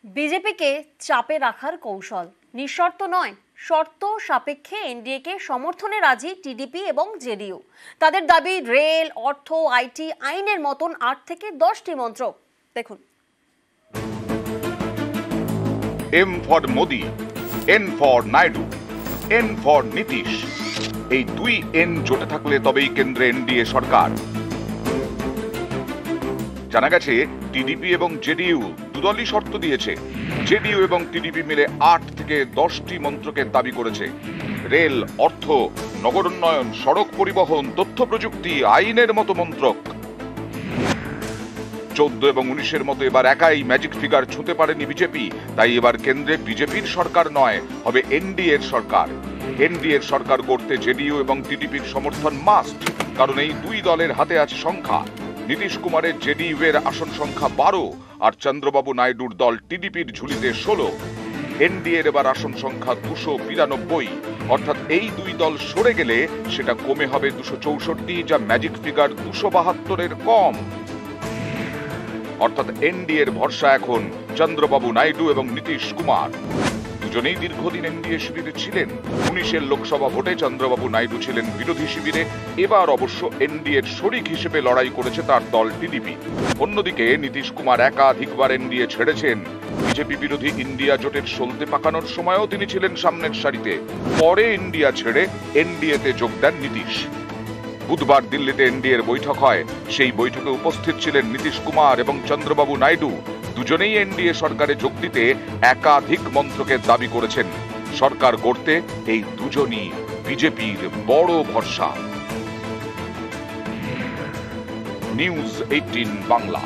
বিজেপিকে চাপে রাখার কৌশল নিঃশর্ত নয়, শর্ত সাপেক্ষে এনডিএকে সমর্থনে রাজি টিডিপি এবং জেডিইউ। তাদের দাবি রেল, অর্থ, আইটি, আইনের মতন ৮ থেকে 10টি মন্ত্রক। দেখুন। M for Modi, N for Naidu, N for Nitish. এই দুই এন জোটে থাকলে তবেই কেন্দ্রে এনডিএ সরকার। জানা গেছে টিডিপি এবং জেডিইউ দুদলই শর্ত দিয়েছে। জেডিইউ এবং টিডিপি মিলে ৮ থেকে 10টি মন্ত্রকের দাবি করেছে। রেল, অর্থ, নগর উন্নয়ন, সড়ক পরিবহন, তথ্য প্রযুক্তি, আইনের মতো মন্ত্রক। 14 এবং 19-এর মতো এবার একাই ম্যাজিক ফিগার ছুঁতে পারেনি বিজেপি। তাই এবার কেন্দ্রে বিজেপির সরকার নয়, হবে এনডিএর সরকার। এনডিএর সরকার করতে জেডিইউ এবং টিডিপির সমর্থন মাস্ট, কারণ এই দুই দলের হাতে আছে সংখ্যা। নীতিশ কুমারের জেডিইউ এর আসন সংখ্যা 12 আর চন্দ্রবাবু নাইডুর দল টিডিপির ঝুলিতে 16। এনডিএর এবার আসন সংখ্যা 292, অর্থাৎ এই দুই দল সরে গেলে সেটা কমে হবে 264, যা ম্যাজিক ফিগার 272-এর কম। অর্থাৎ এনডিএর ভরসা এখন চন্দ্রবাবু নাইডু এবং নীতিশ কুমার। দুজনেই দীর্ঘদিন এনডিএ শিবিরে ছিলেন। 19-এর লোকসভা ভোটে চন্দ্রবাবু নাইডু ছিলেন বিরোধী শিবিরে। এবার অবশ্য এনডিএর শরিক হিসেবে লড়াই করেছে তার দল টিডিপি। অন্যদিকে নীতিশ কুমার একাধিকবার এনডিএ ছেড়েছেন। বিজেপি বিরোধী ইন্ডিয়া জোটের সলতে পাকানোর সময়ও তিনি ছিলেন সামনের সারিতে। পরে ইন্ডিয়া ছেড়ে এনডিএতে যোগ দেন নীতিশ। বুধবার দিল্লিতে এনডিএর বৈঠক হয়। সেই বৈঠকে উপস্থিত ছিলেন নীতিশ কুমার এবং চন্দ্রবাবু নাইডু। দুজনেই এনডিএ সরকারে যোগ দিতে একাধিক মন্ত্রকের দাবি করেছেন। সরকার গড়তে এই দুজনই বিজেপির বড় ভরসা। নিউজ 18 বাংলা।